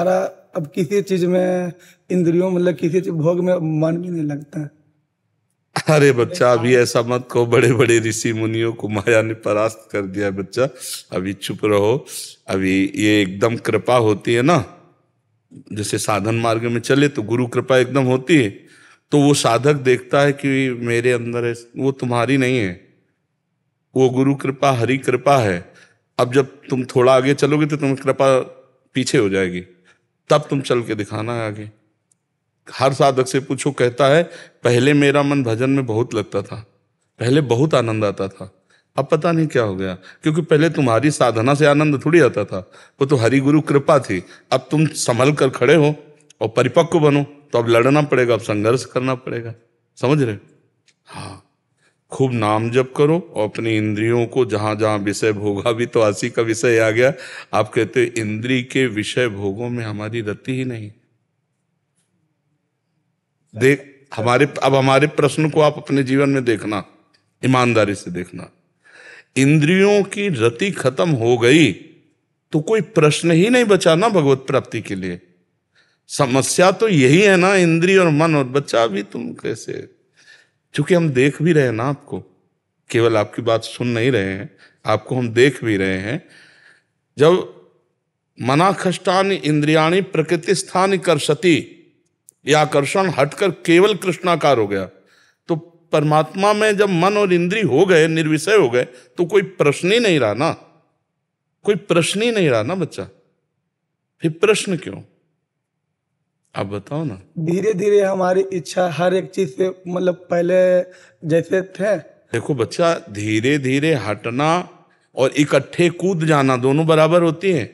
हमारा अब किसी चीज में इंद्रियों मतलब किसी चीज भोग में मन भी नहीं लगता है। अरे बच्चा अभी ऐसा मत कहो, बड़े बड़े ऋषि मुनियों को माया ने परास्त कर दिया है बच्चा, अभी चुप रहो। अभी ये एकदम कृपा होती है ना, जैसे साधन मार्ग में चले तो गुरु कृपा एकदम होती है, तो वो साधक देखता है कि मेरे अंदर है, वो तुम्हारी नहीं है, वो गुरु कृपा हरि कृपा है। अब जब तुम थोड़ा आगे चलोगे तो तुम्हें कृपा पीछे हो जाएगी, तब तुम चल के दिखाना है आगे। हर साधक से पूछो, कहता है पहले मेरा मन भजन में बहुत लगता था, पहले बहुत आनंद आता था, अब पता नहीं क्या हो गया, क्योंकि पहले तुम्हारी साधना से आनंद थोड़ी आता था, वो तो हरि गुरु कृपा थी। अब तुम संभल कर खड़े हो और परिपक्व बनो, तो अब लड़ना पड़ेगा, अब संघर्ष करना पड़ेगा, समझ रहे? हाँ, खूब नाम जप करो और अपनी इंद्रियों को, जहां जहां विषय भोगा, भी तो आसी का विषय आ गया। आप कहते हो इंद्री के विषय भोगों में हमारी रति ही नहीं। देख हमारे प्रश्न को आप अपने जीवन में देखना, ईमानदारी से देखना। इंद्रियों की रति खत्म हो गई तो कोई प्रश्न ही नहीं बचा ना भगवत प्राप्ति के लिए। समस्या तो यही है ना, इंद्रिय और मन। और बच्चा भी तुम कैसे, क्योंकि हम देख भी रहे हैं ना आपको, केवल आपकी बात सुन नहीं रहे हैं, आपको हम देख भी रहे हैं। जब मनाखष्टानि इंद्रियाणि प्रकृति स्थान कर्षति, यह आकर्षण हटकर केवल कृष्णाकार हो गया, तो परमात्मा में जब मन और इंद्रिय हो गए, निर्विषय हो गए, तो कोई प्रश्न ही नहीं रहा ना, कोई प्रश्न ही नहीं रहा ना बच्चा। फिर प्रश्न क्यों, आप बताओ ना। धीरे धीरे हमारी इच्छा हर एक चीज से मतलब पहले जैसे थे। देखो बच्चा, धीरे धीरे हटना और इकट्ठे कूद जाना दोनों बराबर होती हैं।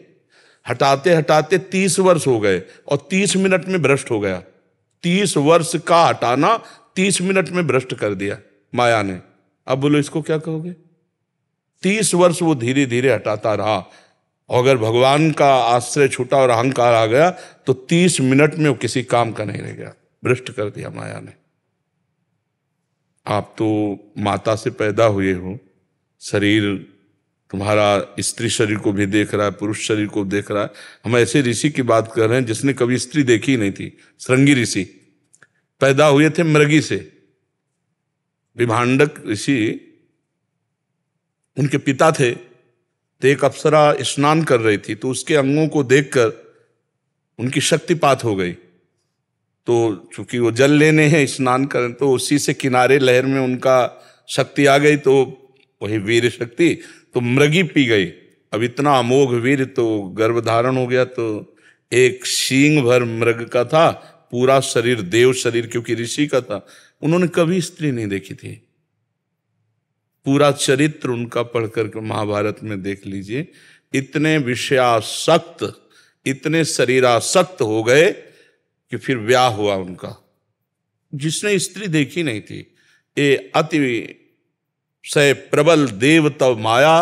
हटाते हटाते 30 वर्ष हो गए और 30 मिनट में भ्रष्ट हो गया। 30 वर्ष का हटाना 30 मिनट में भ्रष्ट कर दिया माया ने। अब बोलो इसको क्या कहोगे? 30 वर्ष वो धीरे धीरे हटाता रहा, और अगर भगवान का आश्रय छूटा और अहंकार आ गया तो 30 मिनट में वो किसी काम का नहीं रह गया, भ्रष्ट कर दिया माया ने। आप तो माता से पैदा हुए हो, शरीर तुम्हारा स्त्री शरीर को भी देख रहा है, पुरुष शरीर को देख रहा है। हम ऐसे ऋषि की बात कर रहे हैं जिसने कभी स्त्री देखी नहीं थी। श्रृंगी ऋषि पैदा हुए थे मृगी से। विभांडक ऋषि, उनके पिता थे, तो एक अप्सरा स्नान कर रही थी, तो उसके अंगों को देखकर उनकी शक्तिपात हो गई। तो चूंकि वो जल लेने हैं, स्नान करें, तो उसी से किनारे लहर में उनका शक्ति आ गई, तो वही वीर शक्ति, तो मृगी पी गई। अब इतना अमोघ वीर, तो गर्भधारण हो गया, तो एक सींग भर मृग का था, पूरा शरीर देव शरीर, क्योंकि ऋषि का था। उन्होंने कभी स्त्री नहीं देखी थी। पूरा चरित्र उनका पढ़कर के महाभारत में देख लीजिए। इतने विषयासक्त, इतने शरीरासक्त हो गए कि फिर ब्याह हुआ उनका, जिसने स्त्री देखी नहीं थी। ये अति सय प्रबल देव तव माया,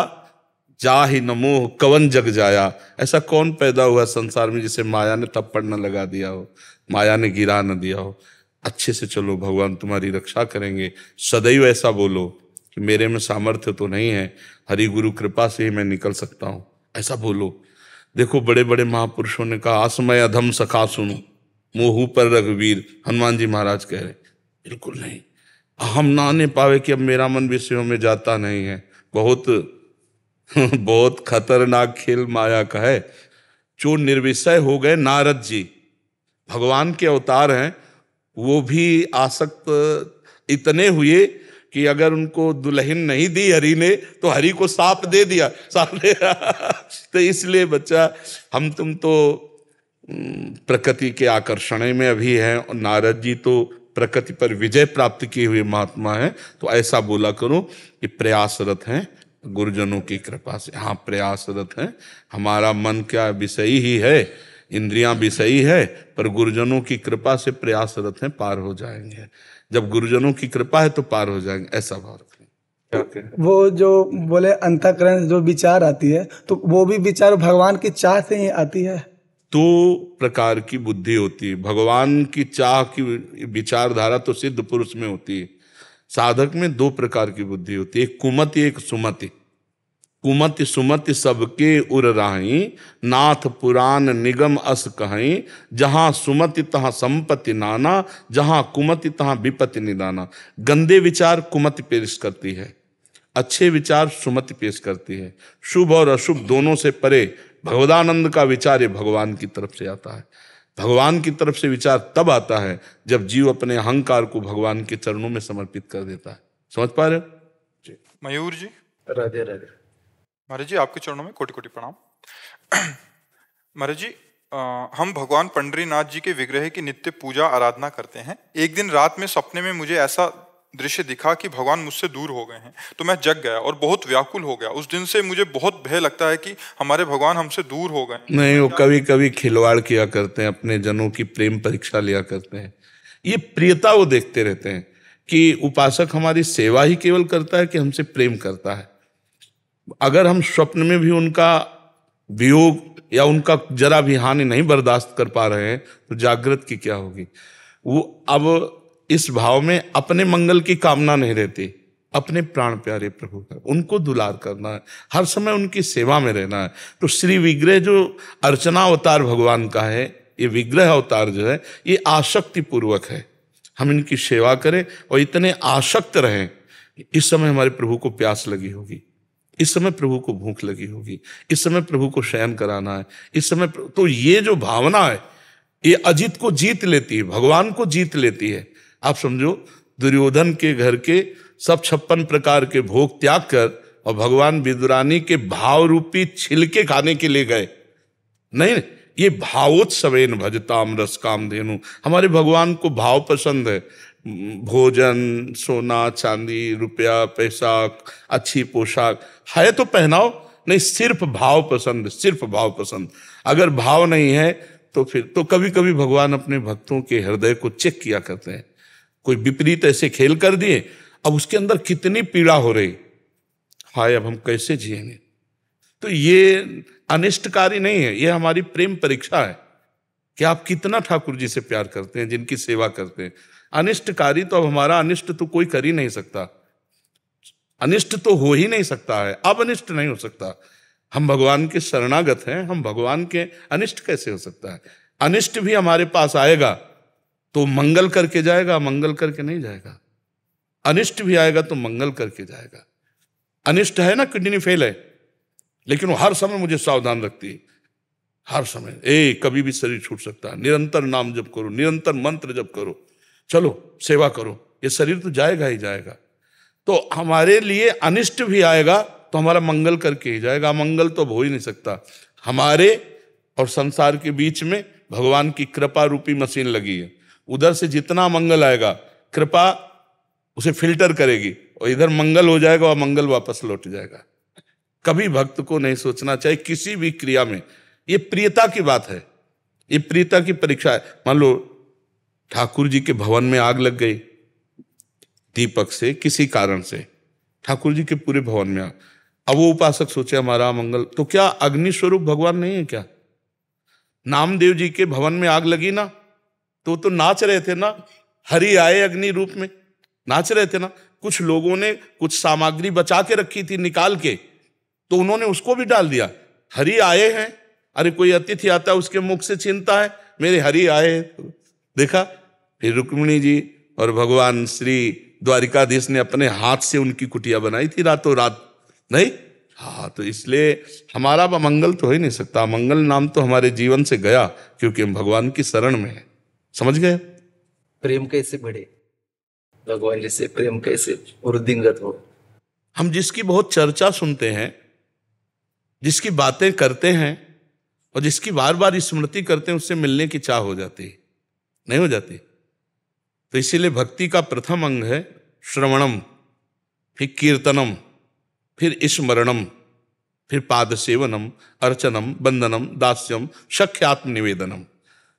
जाहि न मोह कवन जग जाया। ऐसा कौन पैदा हुआ संसार में जिसे माया ने थप्पड़ न लगा दिया हो, माया ने गिरा न दिया हो। अच्छे से चलो, भगवान तुम्हारी रक्षा करेंगे। सदैव ऐसा बोलो कि मेरे में सामर्थ्य तो नहीं है, हरि गुरु कृपा से ही मैं निकल सकता हूं, ऐसा बोलो। देखो बड़े बड़े महापुरुषों ने कहा, आसमय अधम सखा सुनो, मोहू पर रघुवीर। हनुमान जी महाराज कह रहे बिल्कुल नहीं, हम नाने पावे कि अब मेरा मन विषयों में जाता नहीं है। बहुत बहुत खतरनाक खेल माया का है। जो निर्विषय हो गए, नारद जी भगवान के अवतार हैं, वो भी आसक्त इतने हुए कि अगर उनको दुल्हन नहीं दी हरि ने, तो हरि को साप दे दिया, साप दे तो इसलिए बच्चा, हम तुम तो प्रकृति के आकर्षण में अभी हैं, और नारद जी तो प्रकृति पर विजय प्राप्त किए हुए महात्मा हैं। तो ऐसा बोला करो कि प्रयासरत हैं गुरुजनों की कृपा से। हाँ, प्रयासरत हैं, हमारा मन क्या विषयी ही है, इंद्रियां विषयी है, पर गुरुजनों की कृपा से प्रयासरत हैं, पार हो जाएंगे। जब गुरुजनों की कृपा है तो पार हो जाएंगे, ऐसा भाव रखें। वो जो बोले अंतःकरण जो विचार आती है, तो वो भी विचार भगवान की चाह से ही आती है। 2 प्रकार की बुद्धि होती है। भगवान की चाह की विचारधारा तो सिद्ध पुरुष में होती है, साधक में 2 प्रकार की बुद्धि होती है, एक कुमति एक सुमति। कुमति सुमति सबके उर राही, नाथ पुराण निगम अस कहीं, जहां सुमति तहां संपत्ति नाना, जहां कुमति तहां विपत्ति निदाना। गंदे विचार कुमति पेश करती है, अच्छे विचार सुमति पेश करती है। शुभ और अशुभ दोनों से परे भगवदानंद का विचार ये भगवान की तरफ से आता है। भगवान की तरफ से विचार तब आता है जब जीव अपने अहंकार को भगवान के चरणों में समर्पित कर देता है। समझ पा रहे हो जी? मयूर जी। राधे राधे। महाराज जी आपके चरणों में कोटि कोटि प्रणाम। महाराज जी हम भगवान पंडरीनाथ जी के विग्रह की नित्य पूजा आराधना करते हैं। एक दिन रात में सपने में मुझे ऐसा दृश्य दिखा कि भगवान मुझसे दूर हो गए हैं, तो मैं जग गया और बहुत व्याकुल हो गया। उस दिन से मुझे बहुत भय लगता है कि हमारे भगवान हमसे दूर हो गए। नहीं, वो कभी कभी खिलवाड़ किया करते हैं, अपने जनों की प्रेम परीक्षा लिया करते हैं। ये प्रियता वो देखते रहते हैं कि उपासक हमारी सेवा ही केवल करता है कि हमसे प्रेम करता है। अगर हम स्वप्न में भी उनका वियोग या उनका जरा भी हानि नहीं बर्दाश्त कर पा रहे हैं तो जागृत की क्या होगी। वो अब इस भाव में अपने मंगल की कामना नहीं रहती, अपने प्राण प्यारे प्रभु का उनको दुलार करना है, हर समय उनकी सेवा में रहना है। तो श्री विग्रह जो अर्चना अवतार भगवान का है, ये विग्रह अवतार जो है ये आसक्ति पूर्वक है। हम इनकी सेवा करें और इतने आसक्त रहें। इस समय हमारे प्रभु को प्यास लगी होगी, इस समय प्रभु को भूख लगी होगी, इस समय प्रभु को शयन कराना है, इस समय तो ये जो भावना है ये अजित को जीत लेती है, भगवान को जीत लेती है। आप समझो दुर्योधन के घर के सब 56 प्रकार के भोग त्याग कर और भगवान विदुरानी के भाव रूपी छिलके खाने के लिए गए। नहीं, ये भावोत्सवेन भजताम रस काम धेनु। हमारे भगवान को भाव पसंद है, भोजन, सोना चांदी, रुपया पैसा, अच्छी पोशाक है तो पहनाओ, नहीं सिर्फ भाव पसंद, सिर्फ भाव पसंद। अगर भाव नहीं है तो फिर तो कभी कभी भगवान अपने भक्तों के हृदय को चेक किया करते हैं। कोई विपरीत ऐसे खेल कर दिए, अब उसके अंदर कितनी पीड़ा हो रही, हाय अब हम कैसे जिएंगे। तो ये अनिष्टकारी नहीं है, ये हमारी प्रेम परीक्षा है कि आप कितना ठाकुर जी से प्यार करते हैं, जिनकी सेवा करते हैं। अनिष्टकारी तो अब हमारा अनिष्ट तो कोई कर ही नहीं सकता, अनिष्ट तो हो ही नहीं सकता है, अब अनिष्ट नहीं हो सकता। हम भगवान के शरणागत हैं, हम भगवान के अनिष्ट कैसे हो सकता है। अनिष्ट भी हमारे पास आएगा तो मंगल करके जाएगा, मंगल करके नहीं जाएगा। अनिष्ट भी आएगा तो मंगल करके जाएगा। अनिष्ट है ना, किडनी फेल है, लेकिन वो हर समय मुझे सावधान रखती है, हर समय कभी भी शरीर छूट सकता है। निरंतर नाम जप करो, निरंतर मंत्र जप करो, चलो सेवा करो, ये शरीर तो जाएगा ही जाएगा। तो हमारे लिए अनिष्ट भी आएगा तो हमारा मंगल करके ही जाएगा, मंगल तो हो ही नहीं सकता। हमारे और संसार के बीच में भगवान की कृपा रूपी मशीन लगी है, उधर से जितना मंगल आएगा कृपा उसे फिल्टर करेगी और इधर मंगल हो जाएगा और मंगल वापस लौट जाएगा। कभी भक्त को नहीं सोचना चाहिए किसी भी क्रिया में, ये प्रियता की बात है, ये प्रियता की परीक्षा है। मान लो ठाकुर जी के भवन में आग लग गई दीपक से, किसी कारण से ठाकुर जी के पूरे भवन में आग। अब वो उपासक सोचे हमारा मंगल, तो क्या अग्नि स्वरूप भगवान नहीं है क्या? नामदेव जी के भवन में आग लगी ना, तो नाच रहे थे ना, हरि आए अग्नि रूप में, नाच रहे थे ना। कुछ लोगों ने कुछ सामग्री बचा के रखी थी निकाल के, तो उन्होंने उसको भी डाल दिया। हरि आए हैं, अरे कोई अतिथि आता है उसके मुख से छीनता है मेरे हरि आए हैं। देखा, फिर रुक्मिणी जी और भगवान श्री द्वारिकाधीश ने अपने हाथ से उनकी कुटिया बनाई थी रातों रात, नहीं? हाँ, तो इसलिए हमारा मंगल तो हो ही नहीं सकता। मंगल नाम तो हमारे जीवन से गया क्योंकि हम भगवान की शरण में है। समझ गए? प्रेम कैसे बढ़े, भगवान जी से प्रेम कैसे वृद्धिंगत हो। हम जिसकी बहुत चर्चा सुनते हैं, जिसकी बातें करते हैं और जिसकी बार बार स्मृति करते हैं, उससे मिलने की चाह हो जाती है, नहीं हो जाती? तो इसीलिए भक्ति का प्रथम अंग है श्रवणम, फिर कीर्तनम, फिर स्मरणम, फिर पाद सेवनम, अर्चनम, वंदनम, दास्यम, शक्यात्म निवेदनम।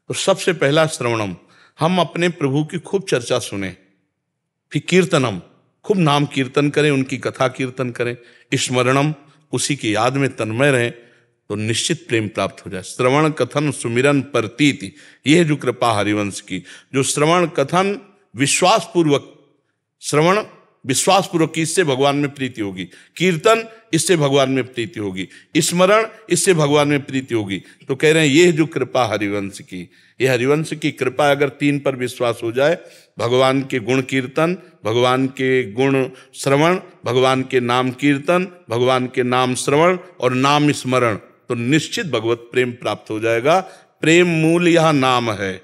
तो सबसे पहला श्रवणम, हम अपने प्रभु की खूब चर्चा सुने। फिर कीर्तनम, खूब नाम कीर्तन करें, उनकी कथा कीर्तन करें। स्मरणम, उसी की याद में तन्मय रहें तो निश्चित प्रेम प्राप्त हो जाए। श्रवण कथन सुमिरन प्रतीति, यह है जो कृपा हरिवंश की। जो श्रवण कथन विश्वास पूर्वक श्रवण विश्वास पूर्वक की इससे भगवान में प्रीति होगी, कीर्तन इससे भगवान में प्रीति होगी, स्मरण इससे भगवान में प्रीति होगी। तो कह रहे हैं ये जो कृपा हरिवंश की, ये हरिवंश की कृपा अगर 3 पर विश्वास हो जाए, भगवान के गुण कीर्तन, भगवान के गुण श्रवण, भगवान के नाम कीर्तन, भगवान के नाम श्रवण और नाम स्मरण, तो निश्चित भगवत प्रेम प्राप्त हो जाएगा। प्रेम मूल यह नाम है,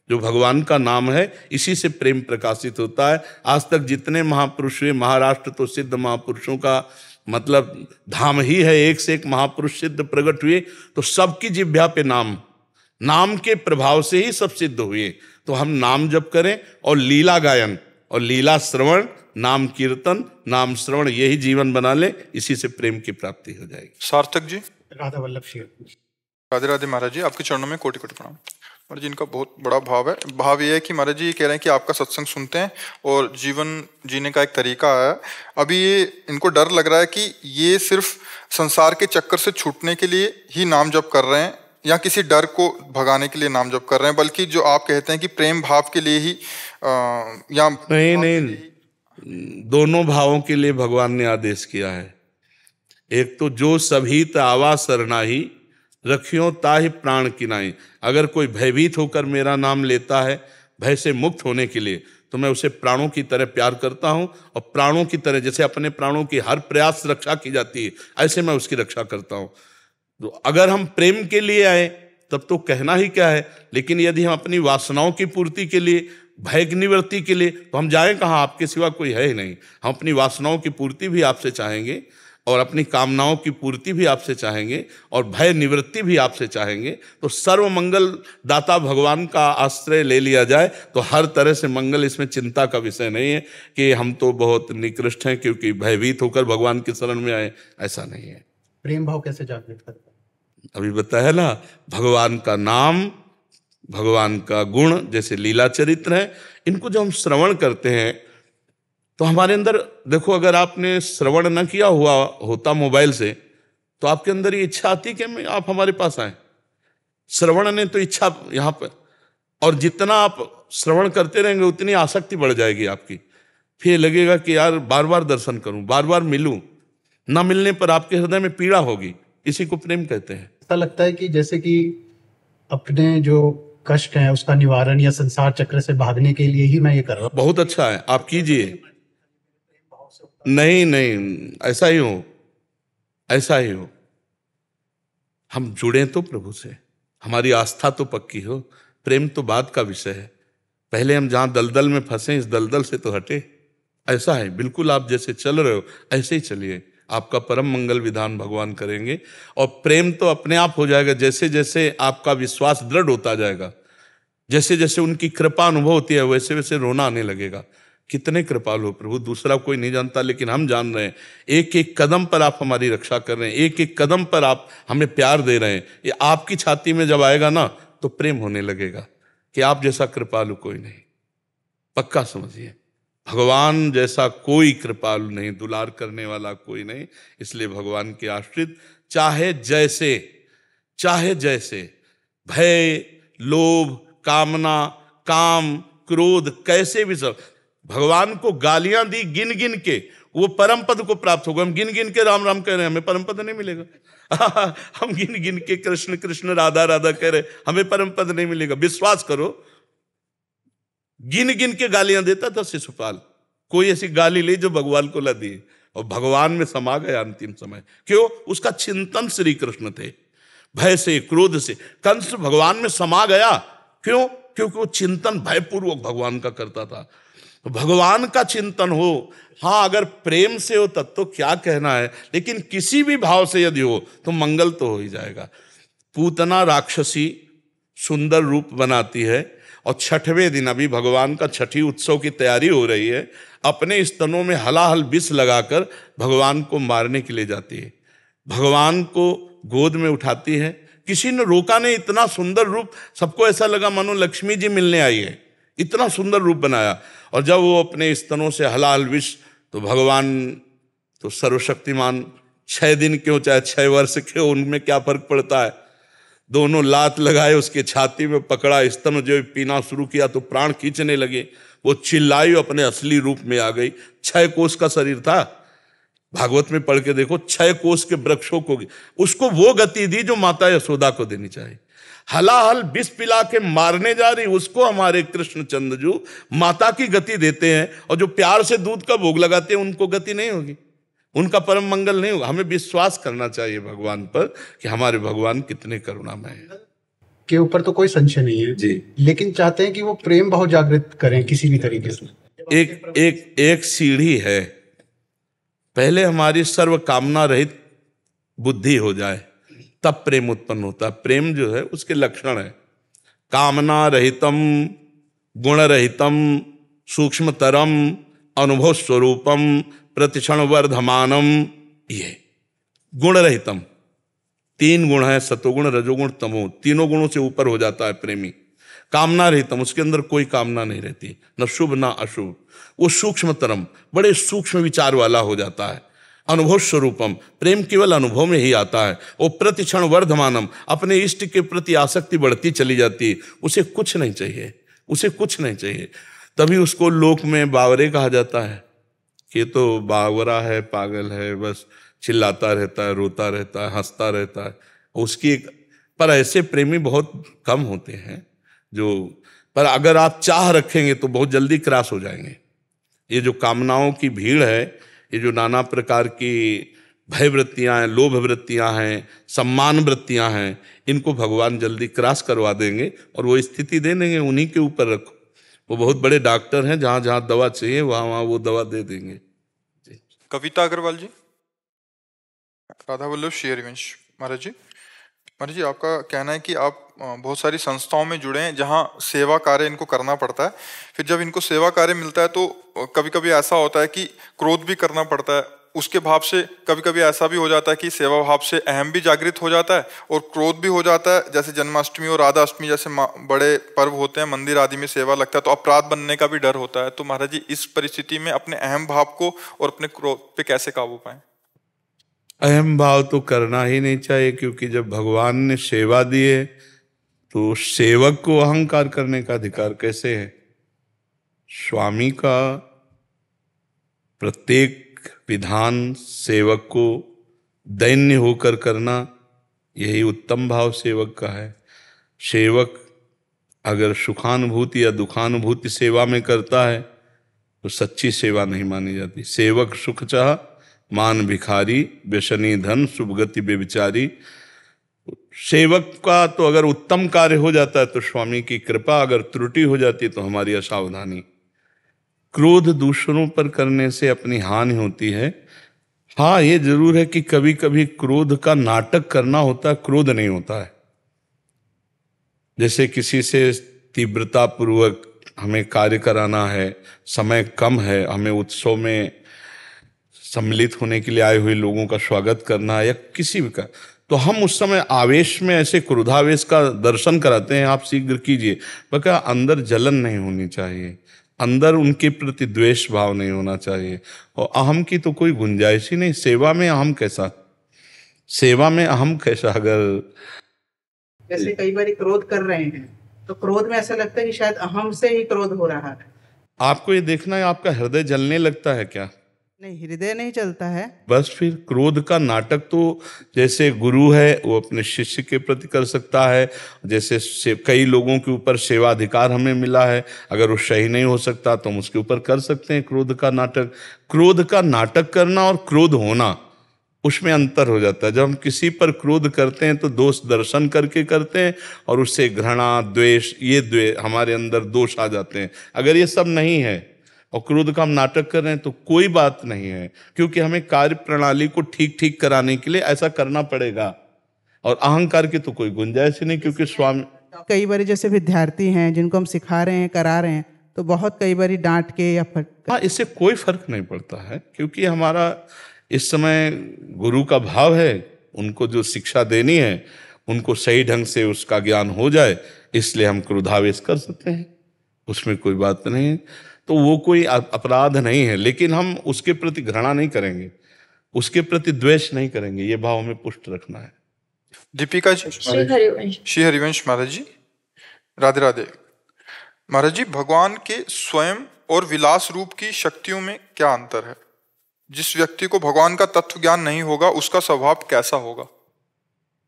जो भगवान का नाम है, इसी से प्रेम प्रकाशित होता है। आज तक जितने महापुरुष हुए, महाराष्ट्र तो सिद्ध महापुरुषों का मतलब धाम ही है, एक से एक महापुरुष सिद्ध प्रकट हुए, तो सबकी जिह्वा पे नाम के प्रभाव से ही सब सिद्ध हुए। तो हम नाम जप करें और लीला गायन और लीला श्रवण, नाम कीर्तन, नाम श्रवण, यही जीवन बना ले, इसी से प्रेम की प्राप्ति हो जाएगी। सार्थक जी। राधा वल्लभ श्री राधे राधे महाराज जी, आपके चरणों में कोटि कोटि प्रणाम। महाराज जी, इनका बहुत बड़ा भाव है। भाव ये है कि महाराज जी ये कह रहे हैं कि आपका सत्संग सुनते हैं और जीवन जीने का एक तरीका है। अभी ये इनको डर लग रहा है कि ये सिर्फ संसार के चक्कर से छूटने के लिए ही नाम जप कर रहे हैं या किसी डर को भगाने के लिए नाम जप कर रहे हैं, बल्कि जो आप कहते हैं कि प्रेम भाव के लिए ही या नहीं, दोनों भावों के लिए भगवान ने आदेश किया है। एक तो जो सभी आवा सरनाही रखियो ताहि प्राण किनाई, अगर कोई भयभीत होकर मेरा नाम लेता है भय से मुक्त होने के लिए, तो मैं उसे प्राणों की तरह प्यार करता हूं और प्राणों की तरह, जैसे अपने प्राणों की हर प्रयास से रक्षा की जाती है, ऐसे मैं उसकी रक्षा करता हूं। तो अगर हम प्रेम के लिए आए तब तो कहना ही क्या है, लेकिन यदि हम अपनी वासनाओं की पूर्ति के लिए, भय की निवृत्ति के लिए, तो हम जाएं कहाँ, आपके सिवा कोई है ही नहीं। हम अपनी वासनाओं की पूर्ति भी आपसे चाहेंगे और अपनी कामनाओं की पूर्ति भी आपसे चाहेंगे और भय निवृत्ति भी आपसे चाहेंगे। तो सर्व मंगल दाता भगवान का आश्रय ले लिया जाए तो हर तरह से मंगल, इसमें चिंता का विषय नहीं है कि हम तो बहुत निकृष्ट हैं क्योंकि भयभीत होकर भगवान की शरण में आए, ऐसा नहीं है। प्रेम भाव कैसे जागृत करता है? अभी बताया ना, भगवान का नाम, भगवान का गुण, जैसे लीला चरित्र है, इनको जब हम श्रवण करते हैं तो हमारे अंदर, देखो अगर आपने श्रवण न किया हुआ होता मोबाइल से, तो आपके अंदर ये इच्छा आती कि आप हमारे पास आए। श्रवण ने तो इच्छा यहाँ पर, और जितना आप श्रवण करते रहेंगे उतनी आसक्ति बढ़ जाएगी आपकी। फिर लगेगा कि यार बार बार दर्शन करूं, बार बार मिलूं। न मिलने पर आपके हृदय में पीड़ा होगी, इसी को प्रेम कहते हैं। ऐसा लगता है कि जैसे कि अपने जो कष्ट है उसका निवारण या संसार चक्र से भागने के लिए ही मैं ये कर रहा हूँ। बहुत अच्छा है, आप कीजिए। नहीं, ऐसा ही हो, ऐसा ही हो। हम जुड़े तो प्रभु से, हमारी आस्था तो पक्की हो, प्रेम तो बाद का विषय है। पहले हम जहां दलदल में फंसे, इस दलदल से तो हटे। ऐसा है, बिल्कुल आप जैसे चल रहे हो ऐसे ही चलिए, आपका परम मंगल विधान भगवान करेंगे। और प्रेम तो अपने आप हो जाएगा, जैसे जैसे आपका विश्वास दृढ़ होता जाएगा, जैसे जैसे उनकी कृपा अनुभव होती है, वैसे वैसे रोना आने लगेगा। कितने कृपालु हो प्रभु, दूसरा कोई नहीं जानता, लेकिन हम जान रहे हैं। एक एक कदम पर आप हमारी रक्षा कर रहे हैं, एक एक कदम पर आप हमें प्यार दे रहे हैं। ये आपकी छाती में जब आएगा ना, तो प्रेम होने लगेगा कि आप जैसा कृपालु कोई नहीं। पक्का समझिए, भगवान जैसा कोई कृपालु नहीं, दुलार करने वाला कोई नहीं। इसलिए भगवान के आश्रित चाहे जैसे भय, लोभ, कामना, काम, क्रोध, कैसे भी सब, भगवान को गालियां दी गिन गिन के, वो परम पद को प्राप्त होगा। हम गिन गिन के राम राम कह रहे हैं, हमें परम पद नहीं मिलेगा। हम गिन गिन के कृष्ण कृष्ण राधा राधा कह रहे, हमें परम पद नहीं मिलेगा। विश्वास करो, गिन गिन के गालियां देता था शिशुपाल, कोई ऐसी गाली ली जो भगवान को ला दी, और भगवान में समा गया अंतिम समय। क्यों? उसका चिंतन श्री कृष्ण थे। भय से, क्रोध से कंस भगवान में समा गया। क्यों? क्योंकि वो चिंतन भयपूर्वक भगवान का करता था। तो भगवान का चिंतन हो, हाँ अगर प्रेम से हो तब तो क्या कहना है, लेकिन किसी भी भाव से यदि हो तो मंगल तो हो ही जाएगा। पूतना राक्षसी सुंदर रूप बनाती है, और 6वें दिन अभी भगवान का छठी उत्सव की तैयारी हो रही है, अपने स्तनों में हलाहल विष लगाकर भगवान को मारने के लिए जाती है। भगवान को गोद में उठाती है, किसी ने रोका नहीं। इतना सुंदर रूप, सबको ऐसा लगा मानो लक्ष्मी जी मिलने आई है, इतना सुंदर रूप बनाया। और जब वो अपने स्तनों से हलाहल विष, तो भगवान तो सर्वशक्तिमान, 6 दिन क्यों चाहे 6 वर्ष क्यों, उनमें क्या फर्क पड़ता है। दोनों लात लगाए, उसके छाती में पकड़ा, स्तन जो पीना शुरू किया तो प्राण खींचने लगे। वो चिल्लाई अपने असली रूप में आ गई। 6 कोस का शरीर था, भागवत में पढ़ के देखो, 6 कोस के वृक्षों को उसको वो गति दी जो माता यशोदा को देनी चाहिए। हलाहल विष पिला के मारने जा रही उसको हमारे कृष्णचंद्र जी माता की गति देते हैं, और जो प्यार से दूध का भोग लगाते हैं उनको गति नहीं होगी, उनका परम मंगल नहीं होगा। हमें विश्वास करना चाहिए भगवान पर कि हमारे भगवान कितने करुणामय हैं। के ऊपर तो कोई संशय नहीं है जी, लेकिन चाहते हैं कि वो प्रेम बहुत जागृत करें किसी भी तरीके से। एक सीढ़ी है, पहले हमारी सर्व कामना रहित बुद्धि हो जाए तब प्रेम उत्पन्न होता है। प्रेम जो है उसके लक्षण है कामना रहितम, गुण रहितम, सूक्ष्मतरम, अनुभव स्वरूपम, प्रतिक्षण वर्धमानम। ये गुण रहितम, 3 गुण है, सतोगुण, रजोगुण, तमो, तीनों गुणों से ऊपर हो जाता है प्रेमी। कामना रहितम, उसके अंदर कोई कामना नहीं रहती, न शुभ न अशुभ। वो सूक्ष्मतरम, बड़े सूक्ष्म विचार वाला हो जाता है। अनुभव स्वरूपम, प्रेम केवल अनुभव में ही आता है। वो प्रतिक्षण वर्धमानम, अपने इष्ट के प्रति आसक्ति बढ़ती चली जाती है, उसे कुछ नहीं चाहिए, उसे कुछ नहीं चाहिए। तभी उसको लोक में बावरे कहा जाता है कि ये तो बावरा है, पागल है, बस चिल्लाता रहता है, रोता रहता है, हंसता रहता है। उसकी पर ऐसे प्रेमी बहुत कम होते हैं जो, पर अगर आप चाह रखेंगे तो बहुत जल्दी क्रॉस हो जाएंगे। ये जो कामनाओं की भीड़ है, ये जो नाना प्रकार की भय वृत्तियाँ हैं, लोभ वृत्तियाँ हैं, सम्मान वृत्तियाँ हैं, इनको भगवान जल्दी क्रॉस करवा देंगे और वो स्थिति दे देंगे। उन्हीं के ऊपर रखो, वो बहुत बड़े डॉक्टर हैं, जहाँ जहाँ दवा चाहिए वहाँ वहाँ वो दवा दे देंगे। कविता अग्रवाल जी। राधा वल्लभ श्री हरिवंश महाराज जी। महाराज जी, आपका कहना है कि आप बहुत सारी संस्थाओं में जुड़े हैं जहां सेवा कार्य इनको करना पड़ता है। फिर जब इनको सेवा कार्य मिलता है तो कभी कभी ऐसा होता है कि क्रोध भी करना पड़ता है। उसके भाव से कभी कभी ऐसा भी हो जाता है कि सेवा भाव से अहम भी जागृत हो जाता है और क्रोध भी हो जाता है। जैसे जन्माष्टमी और राधा अष्टमी जैसे बड़े पर्व होते हैं, मंदिर आदि में सेवा लगता है, तो अपराध बनने का भी डर होता है। तो महाराज जी, इस परिस्थिति में अपने अहम भाव को और अपने क्रोध पे कैसे काबू पाएं? अहम भाव तो करना ही नहीं चाहिए, क्योंकि जब भगवान ने सेवा दी है तो सेवक को अहंकार करने का अधिकार कैसे है? स्वामी का प्रत्येक विधान सेवक को दैन्य होकर करना, यही उत्तम भाव सेवक का है। सेवक अगर सुखानुभूति या दुखानुभूति सेवा में करता है तो सच्ची सेवा नहीं मानी जाती। सेवक सुख चाह मान भिखारी, व्यसनी धन, शुभगति बेविचारी। सेवक का तो अगर उत्तम कार्य हो जाता है तो स्वामी की कृपा, अगर त्रुटि हो जाती है तो हमारी असावधानी। क्रोध दूसरों पर करने से अपनी हानि होती है। हाँ, ये जरूर है कि कभी कभी क्रोध का नाटक करना होता है, क्रोध नहीं होता है। जैसे किसी से तीव्रता पूर्वक हमें कार्य कराना है, समय कम है, हमें उत्सव में सम्मिलित होने के लिए आए हुए लोगों का स्वागत करना है या किसी भी का, तो हम उस समय आवेश में ऐसे क्रोधावेश का दर्शन कराते हैं, आप शीघ्र कीजिए। पर अंदर जलन नहीं होनी चाहिए, अंदर उनके प्रति द्वेष भाव नहीं होना चाहिए, और अहम की तो कोई गुंजाइश ही नहीं। सेवा में अहम कैसा, सेवा में अहम कैसा? अगर जैसे कई बार क्रोध कर रहे हैं तो क्रोध में ऐसा लगता है कि शायद अहम से ही क्रोध हो रहा है। आपको ये देखना है आपका हृदय जलने लगता है क्या? नहीं, हृदय नहीं चलता है। बस फिर क्रोध का नाटक तो जैसे गुरु है वो अपने शिष्य के प्रति कर सकता है, जैसे कई लोगों के ऊपर सेवाधिकार हमें मिला है, अगर वो सही नहीं हो सकता तो हम उसके ऊपर कर सकते हैं क्रोध का नाटक। क्रोध का नाटक करना और क्रोध होना, उसमें अंतर हो जाता है। जब हम किसी पर क्रोध करते हैं तो दोष दर्शन करके करते हैं और उससे घृणा, द्वेष, ये हमारे अंदर दोष आ जाते हैं। अगर ये सब नहीं है और क्रोध का हम नाटक कर रहे हैं तो कोई बात नहीं है, क्योंकि हमें कार्य प्रणाली को ठीक ठीक कराने के लिए ऐसा करना पड़ेगा, और अहंकार की तो कोई गुंजाइश ही नहीं। क्योंकि स्वामी कई बार जैसे विद्यार्थी हैं जिनको हम सिखा रहे हैं, करा रहे हैं, तो बहुत कई बार डांट के या हाँ, इससे कोई फर्क नहीं पड़ता है, क्योंकि हमारा इस समय गुरु का भाव है, उनको जो शिक्षा देनी है उनको सही ढंग से उसका ज्ञान हो जाए, इसलिए हम क्रोधावेश कर सकते हैं, उसमें कोई बात नहीं है। तो वो कोई अपराध नहीं है, लेकिन हम उसके प्रति घृणा नहीं करेंगे, उसके प्रति द्वेष नहीं करेंगे, ये भाव हमें पुष्ट रखना है। दीपिका जी। श्री हरिवंश महाराज जी। राधे राधे महाराज जी, भगवान के स्वयं और विलास रूप की शक्तियों में क्या अंतर है? जिस व्यक्ति को भगवान का तत्व ज्ञान नहीं होगा उसका स्वभाव कैसा होगा?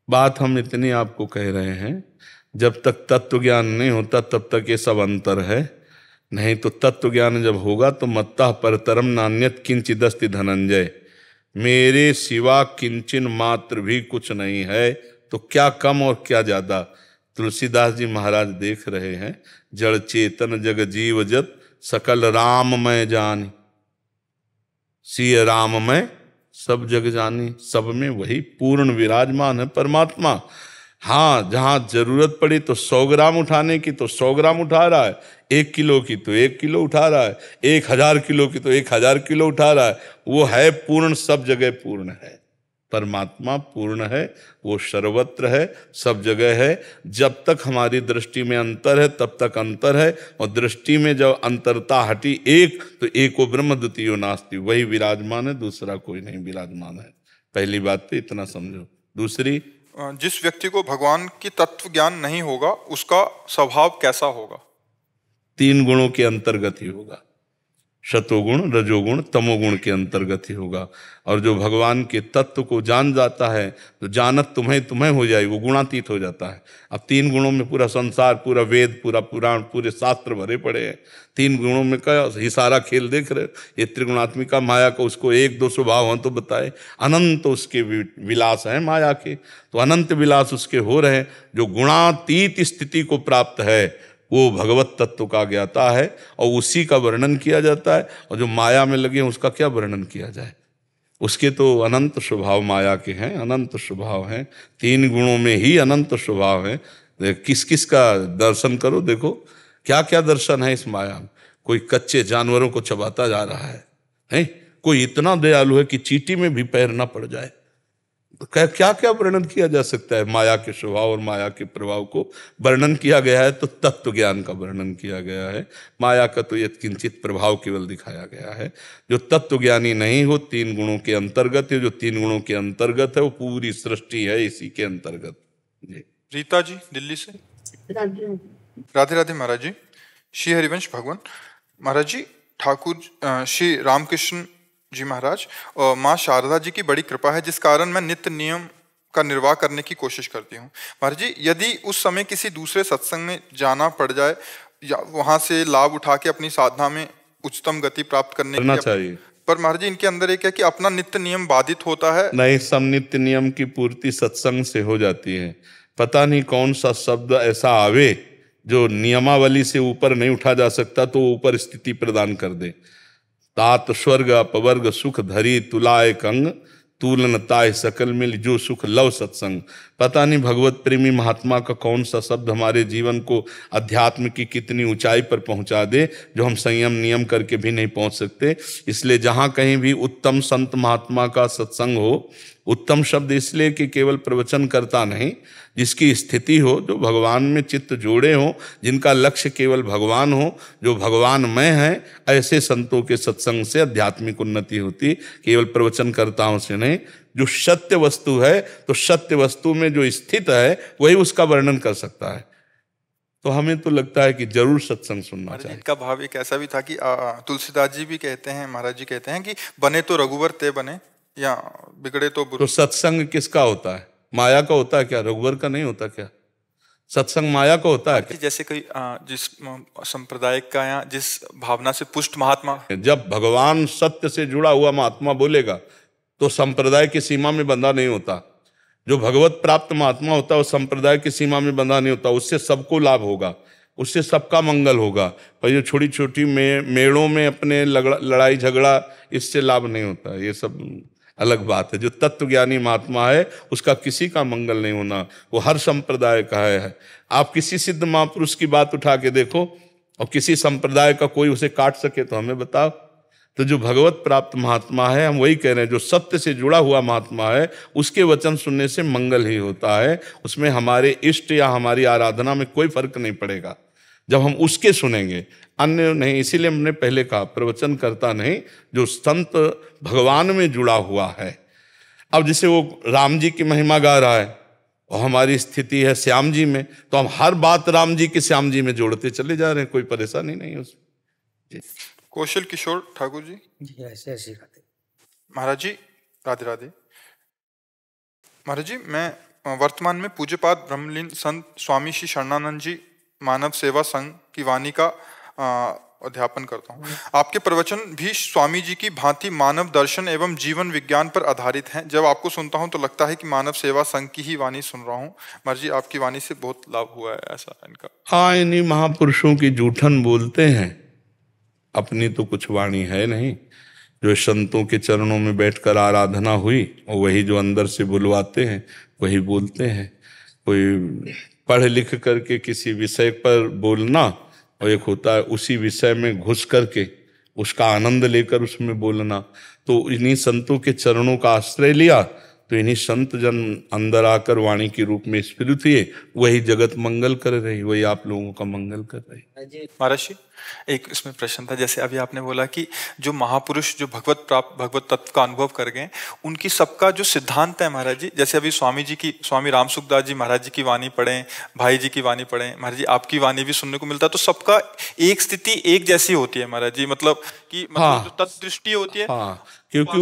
बात हम इतनी आपको कह रहे हैं, जब तक तत्व ज्ञान नहीं होता तब तक ये सब अंतर है। नहीं तो तत्व ज्ञान जब होगा तो मत्तः परतरम नान्यत किंचिदस्ति धनंजय, मेरे सिवा किंचन मात्र भी कुछ नहीं है, तो क्या कम और क्या ज्यादा। तुलसीदास जी महाराज देख रहे हैं, जड़ चेतन जग जीव जत सकल राम मैं जानी, सिय राम मैं सब जग जानी। सब में वही पूर्ण विराजमान है परमात्मा। हाँ, जहां जरूरत पड़ी तो 100 ग्राम उठाने की तो 100 ग्राम उठा रहा है, 1 किलो की तो 1 किलो उठा रहा है, 1000 किलो की तो 1000 किलो उठा रहा है। वो है पूर्ण, सब जगह पूर्ण है। परमात्मा पूर्ण है, वो सर्वत्र है, सब जगह है। जब तक हमारी दृष्टि में अंतर है तब तक अंतर है, और दृष्टि में जब अंतरता हटी एक, तो एको ब्रह्म द्वितीयो नास्ति, वही विराजमान है, दूसरा कोई नहीं विराजमान है। पहली बात तो इतना समझो। दूसरी, जिस व्यक्ति को भगवान की तत्व ज्ञान नहीं होगा उसका स्वभाव कैसा होगा? 3 गुणों के अंतर्गत ही होगा, शतोगुण रजोगुण तमोगुण के अंतर्गत ही होगा। और जो भगवान के तत्व को जान जाता है तो जानत तुम्हें तुम्हें हो जाए, वो गुणातीत हो जाता है। अब 3 गुणों में पूरा संसार, पूरा वेद, पूरा पुराण, पूरे शास्त्र भरे पड़े हैं। 3 गुणों में का ही सारा खेल देख रहे। ये त्रिगुणात्मिका माया को उसको 1-2 स्वभाव हों तो बताए, अनंत उसके विलास हैं माया के, तो अनंत विलास उसके हो रहे हैं। जो गुणातीत स्थिति को प्राप्त है वो भगवत तत्व का ज्ञाता है, और उसी का वर्णन किया जाता है। और जो माया में लगे हैं उसका क्या वर्णन किया जाए, उसके तो अनंत स्वभाव माया के हैं, अनंत स्वभाव हैं। 3 गुणों में ही अनंत स्वभाव है। किस किस का दर्शन करो, देखो क्या क्या दर्शन है इस माया में। कोई कच्चे जानवरों को चबाता जा रहा है? कोई इतना दयालु है कि चींटी में भी पैर ना पड़ जाए। क्या क्या वर्णन किया जा सकता है माया के स्वभाव और माया के प्रभाव को वर्णन किया गया है, तो तत्व ज्ञान का वर्णन किया गया है। माया का तो यत्किंचित प्रभाव केवल दिखाया गया है। जो तत्व ज्ञानी नहीं हो 3 गुणों के अंतर्गत है, जो 3 गुणों के अंतर्गत है वो पूरी सृष्टि है इसी के अंतर्गत। जी। रीता जी दिल्ली से। राधे राधे महाराज जी। श्री हरिवंश भगवान महाराज जी, ठाकुर श्री रामकृष्ण जी महाराज और माँ शारदा जी की बड़ी कृपा है जिस कारण मैं नित्य नियम का निर्वाह करने की कोशिश करती हूँ। महाराज जी, यदि उस समय किसी दूसरे सत्संग में जाना पड़ जाए या वहां से लाभ उठा के अपनी साधना में उच्चतम गति प्राप्त करना चाहिए, पर महाराज जी इनके अंदर एक है कि अपना नित्य नियम बाधित होता है। नहीं, सब नित्य नियम की पूर्ति सत्संग से हो जाती है। पता नहीं कौन सा शब्द ऐसा आवे जो नियमावली से ऊपर नहीं उठा जा सकता, तो ऊपर स्थिति प्रदान कर दे। तात स्वर्ग अपवर्ग सुख धरी तुलाए कंग, तूलन ताय सकल मिल जो सुख लव सत्संग। पता नहीं भगवत प्रेमी महात्मा का कौन सा शब्द हमारे जीवन को अध्यात्म की कितनी ऊंचाई पर पहुंचा दे, जो हम संयम नियम करके भी नहीं पहुंच सकते। इसलिए जहां कहीं भी उत्तम संत महात्मा का सत्संग हो, उत्तम शब्द इसलिए कि केवल प्रवचन करता नहीं, जिसकी स्थिति हो, जो भगवान में चित्त जोड़े हो, जिनका लक्ष्य केवल भगवान हो, जो भगवानमय है, ऐसे संतों के सत्संग से आध्यात्मिक उन्नति होती, केवल प्रवचन करताओं से नहीं। जो सत्य वस्तु है, तो सत्य वस्तु में जो स्थित है वही उसका वर्णन कर सकता है। तो हमें तो लगता है कि जरूर सत्संग सुनना चाहिए। इनका भाव एक ऐसा भी था कि तुलसीदास जी भी कहते हैं, महाराज जी कहते हैं कि बने तो रघुवर ते बने या बिगड़े तो बुरे। तो सत्संग किसका होता है? माया का होता है क्या? रघुवर का नहीं होता क्या? सत्संग माया का होता है क्या? जैसे कोई जिस संप्रदाय का या जिस भावना से पुष्ट महात्मा, जब भगवान सत्य से जुड़ा हुआ महात्मा बोलेगा तो संप्रदाय की सीमा में बंधा नहीं होता। जो भगवत प्राप्त महात्मा होता है वो संप्रदाय की सीमा में बंधा नहीं होता। उससे सबको लाभ होगा, उससे सबका मंगल होगा। पर ये छोटी छोटी मेड़ों में अपने लड़ाई झगड़ा, इससे लाभ नहीं होता। ये सब अलग बात है। जो तत्वज्ञानी महात्मा है उसका किसी का मंगल नहीं होना, वो हर संप्रदाय का है। आप किसी सिद्ध महापुरुष की बात उठा के देखो और किसी संप्रदाय का कोई उसे काट सके तो हमें बताओ। तो जो भगवत प्राप्त महात्मा है, हम वही कह रहे हैं, जो सत्य से जुड़ा हुआ महात्मा है, उसके वचन सुनने से मंगल ही होता है। उसमें हमारे इष्ट या हमारी आराधना में कोई फर्क नहीं पड़ेगा जब हम उसके सुनेंगे, अन्य नहीं। इसीलिए हमने पहले कहा प्रवचन करता नहीं, जो संत भगवान में जुड़ा हुआ है। अब जैसे वो राम जी की महिमा गा रहा है, और हमारी स्थिति है श्याम जी में, तो हम हर बात राम जी के श्याम जी में जोड़ते चले जा रहे हैं, कोई परेशानी नहीं है उसमें। कौशल किशोर ठाकुर जी। जी ऐसे ऐसे राधे महाराज जी राधे राधे। महाराज जी, मैं वर्तमान में पूज्यपाद ब्रह्मलीन संत स्वामी श्री शरणानंद जी मानव सेवा संघ की वाणी का अध्यापन करता हूँ। आपके प्रवचन भी स्वामी जी की भांति मानव दर्शन एवं जीवन विज्ञान पर आधारित हैं। जब आपको सुनता हूँ तो लगता है कि मानव सेवा संघ की ही वाणी सुन रहा हूँ। महाराज जी, आपकी वाणी से बहुत लाभ हुआ है, ऐसा इनका। हाँ, इन्हीं महापुरुषों की जूठन बोलते हैं, अपनी तो कुछ वाणी है नहीं। जो संतों के चरणों में बैठकर आराधना हुई और वही जो अंदर से बुलवाते हैं वही बोलते हैं। कोई पढ़ लिख करके किसी विषय पर बोलना, और एक होता है उसी विषय में घुस करके उसका आनंद लेकर उसमें बोलना। तो इन्हीं संतों के चरणों का आश्रय लिया तो इन्हीं संत जन अंदर आकर वाणी के रूप में स्फुरित हुए, वही जगत मंगल कर रही, वही आप लोगों का मंगल कर रही। महाराज जी, एक इसमें प्रश्न था, जैसे अभी आपने बोला कि जो महापुरुष जो भगवत तत्व का अनुभव कर गए, उनकी सबका जो सिद्धांत है महाराज जी, जैसे अभी स्वामी राम सुखदास जी महाराज जी की वाणी पढ़ें, भाई जी की वाणी पढ़ें, महाराज जी आपकी वाणी भी सुनने को मिलता है, तो सबका एक स्थिति एक जैसी होती है महाराज जी, मतलब कि हाँ, जो तत्व दृष्टि होती है। हाँ, क्योंकि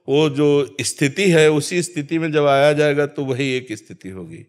वो जो स्थिति है उसी स्थिति में जब आया जाएगा तो वही एक स्थिति होगी,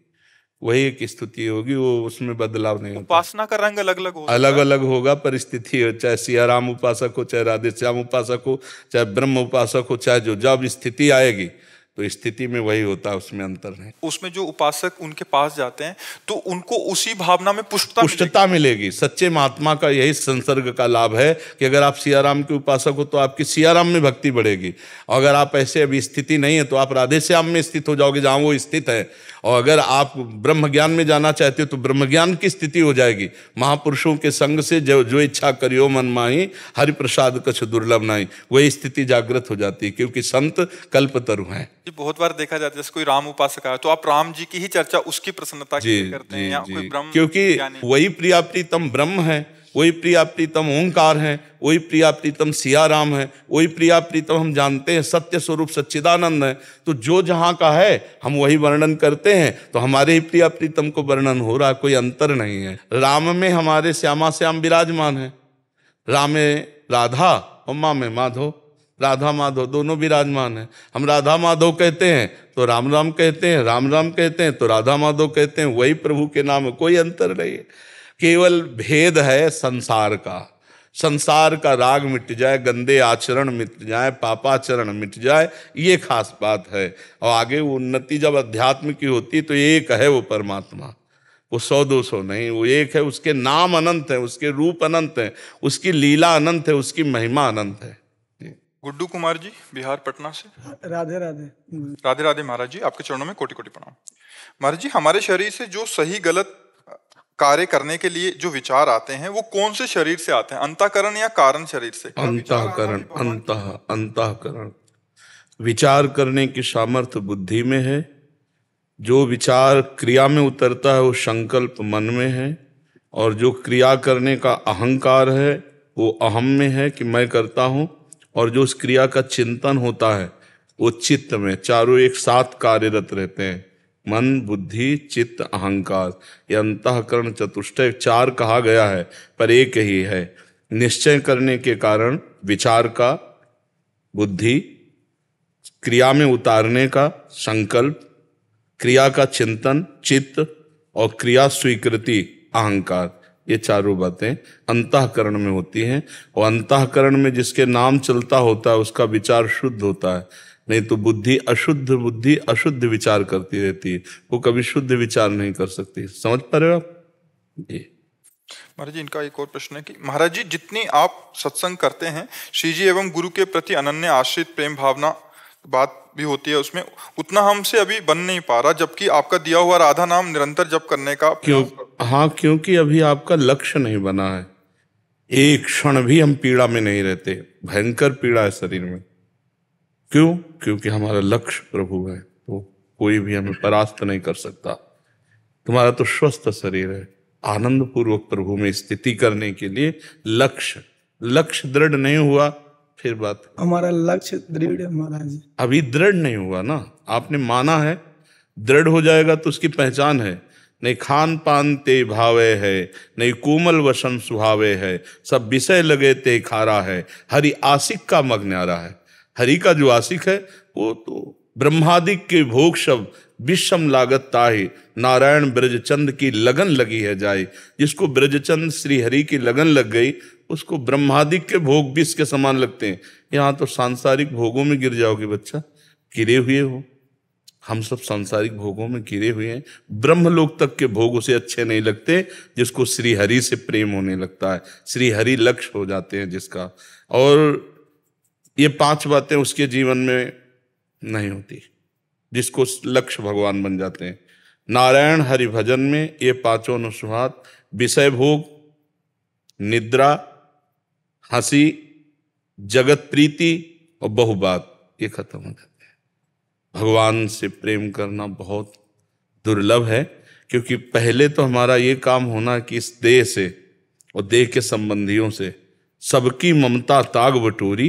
वही एक स्थिति होगी, वो उसमें बदलाव नहीं होता। उपासना का रंग अलग अलग होगा, अलग अलग होगा, परिस्थिति हो, चाहे सियाराम उपासक हो, चाहे राधे श्याम उपासक हो, चाहे ब्रह्म उपासक हो, चाहे जो जब स्थिति आएगी तो स्थिति में वही होता है, उसमें अंतर नहीं। उसमें जो उपासक उनके पास जाते हैं तो उनको उसी भावना में पुष्टता मिलेगी। सच्चे महात्मा का यही संसर्ग का लाभ है कि अगर आप सियाराम के उपासक हो तो आपकी सियाराम में भक्ति बढ़ेगी, और अगर आप ऐसे अभी स्थिति नहीं है तो आप राधे श्याम में स्थित हो जाओगे जहां वो स्थित है, और अगर आप ब्रह्म ज्ञान में जाना चाहते हो तो ब्रह्म ज्ञान की स्थिति हो जाएगी। महापुरुषों के संग से जो इच्छा करियो मन माही, हरि प्रसाद कछ दुर्लभ नाही, वही स्थिति जागृत हो जाती है, क्योंकि संत कल्पतरु हैं। बहुत बार देखा जाता है जैसे कोई राम उपासक है तो आप राम जी की ही चर्चा उसकी प्रसन्नता के लिए करते हैं, या कोई ब्रह्म, क्योंकि वही प्रिया प्रीतम ब्रह्म है, वही प्रिया प्रीतम ओंकार है, वही प्रिया प्रीतम सियाराम है, वही प्रिया प्रीतम हम जानते हैं सत्य स्वरूप सच्चिदानंद है। तो जो जहां का है हम वही वर्णन करते हैं, तो हमारे ही प्रिया प्रीतम को वर्णन हो रहा है, कोई अंतर नहीं है। राम में हमारे श्यामा श्याम विराजमान है, राम में राधा और माँ में माधव, राधा माधव दोनों विराजमान है। हम राधा माधव कहते हैं तो राम राम कहते हैं, राम राम कहते हैं तो राधा माधव कहते हैं, वही प्रभु के नाम, कोई अंतर नहीं है। केवल भेद है संसार का, संसार का राग मिट जाए, गंदे आचरण मिट जाए, पापाचरण मिट जाए, ये खास बात है। और आगे वो उन्नति जब अध्यात्म की होती तो एक है वो परमात्मा, वो 100-200 नहीं, वो एक है, उसके नाम अनंत है, उसके रूप अनंत है, उसकी लीला अनंत है, उसकी महिमा अनंत है। गुड्डू कुमार जी बिहार पटना से। राधे राधे। राधे राधे महाराज जी, आपके चरणों में कोटि कोटि प्रणाम। महाराज जी, हमारे शरीर से जो सही गलत कार्य करने के लिए जो विचार आते हैं वो कौन से शरीर से आते हैं, अंतःकरण या कारण शरीर से? अंतःकरण, अंतःकरण। विचार करने की सामर्थ्य बुद्धि में है, जो विचार क्रिया में उतरता है वो संकल्प मन में है, और जो क्रिया करने का अहंकार है वो अहम में है कि मैं करता हूँ, और जो उस क्रिया का चिंतन होता है वो चित्त में। चारों एक साथ कार्यरत रहते हैं, मन बुद्धि चित्त अहंकार, ये अंतःकरण चतुष्टय 4 कहा गया है पर एक ही है। निश्चय करने के कारण विचार का, बुद्धि क्रिया में उतारने का संकल्प, क्रिया का चिंतन चित्त, और क्रिया स्वीकृति अहंकार, ये चारों बातें अंतःकरण में होती हैं। और अंतःकरण में जिसके नाम चलता होता है उसका विचार शुद्ध होता है, नहीं तो बुद्धि अशुद्ध विचार करती रहती है, वो कभी शुद्ध विचार नहीं कर सकती। समझ पा रहे हो आप? जी महाराज जी, इनका एक और प्रश्न है कि महाराज जी, जितनी आप सत्संग करते हैं, श्री जी एवं गुरु के प्रति अनन्य आश्रित प्रेम भावना बात भी होती है, उसमें उतना हमसे अभी बन नहीं पा रहा, जबकि आपका दिया हुआ राधा नाम निरंतर जप करने का क्योंकि अभी आपका लक्ष्य नहीं बना है। एक क्षण भी हम पीड़ा में नहीं रहते, भयंकर पीड़ा है शरीर में। क्यों? क्योंकि हमारा लक्ष्य प्रभु है, तो कोई भी हमें परास्त नहीं कर सकता। तुम्हारा तो स्वस्थ शरीर है, आनंद पूर्वक प्रभु में स्थिति करने के लिए लक्ष्य दृढ़ नहीं हुआ, फिर बात। हमारा लक्ष्य दृढ़ है महाराज। अभी दृढ़ नहीं हुआ ना, आपने माना है दृढ़ हो जाएगा तो उसकी पहचान है। नहीं खान पान ते भावे है, नहीं कोमल वसन सुहावे है, सब विषय लगे ते खारा है, हरि आशिक का मग न्यारा है। हरि का जो आशिक है वो तो ब्रह्मादिक के भोग सब विषम लागत ताहि, नारायण ब्रजचंद की लगन लगी है जाए। जिसको ब्रजचंद श्री हरि की लगन लग गई उसको ब्रह्मादिक के भोग विष के समान लगते हैं। यहाँ तो सांसारिक भोगों में गिर जाओगे बच्चा, गिरे हुए हो। हम सब सांसारिक भोगों में गिरे हुए हैं। ब्रह्मलोक तक के भोग उसे अच्छे नहीं लगते जिसको श्री हरि से प्रेम होने लगता है, श्री हरि लक्ष्य हो जाते हैं जिसका। और ये 5 बातें उसके जीवन में नहीं होती जिसको लक्ष्य भगवान बन जाते हैं। नारायण हरि भजन में ये 5 अनुस्वाद, विषय भोग, निद्रा, हंसी, जगत प्रीति और बहुबात, ये खत्म हो जाते हैं। भगवान से प्रेम करना बहुत दुर्लभ है, क्योंकि पहले तो हमारा ये काम होना कि इस देह से और देह के संबंधियों से सबकी ममता ताग बटोरी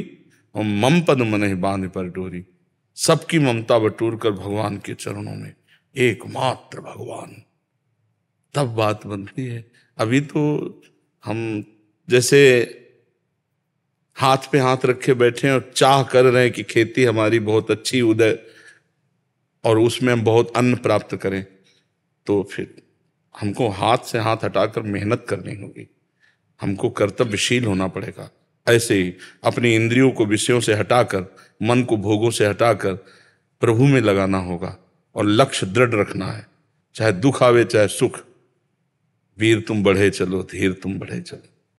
और मम पद मनहि बांध पर डोरी। सबकी ममता बटोर कर भगवान के चरणों में, एकमात्र भगवान, तब बात बनती है। अभी तो हम जैसे हाथ पे हाथ रखे बैठे हैं और चाह कर रहे हैं कि खेती हमारी बहुत अच्छी उदय और उसमें हम बहुत अन्न प्राप्त करें, तो फिर हमको हाथ से हाथ हटाकर मेहनत करनी होगी, हमको कर्तव्यशील होना पड़ेगा। ऐसे ही अपनी इंद्रियों को विषयों से हटाकर, मन को भोगों से हटाकर प्रभु में लगाना होगा और लक्ष्य दृढ़ रखना है। चाहे दुख आवे चाहे सुख, वीर तुम बढ़े चलो, धीर तुम बढ़े चलो।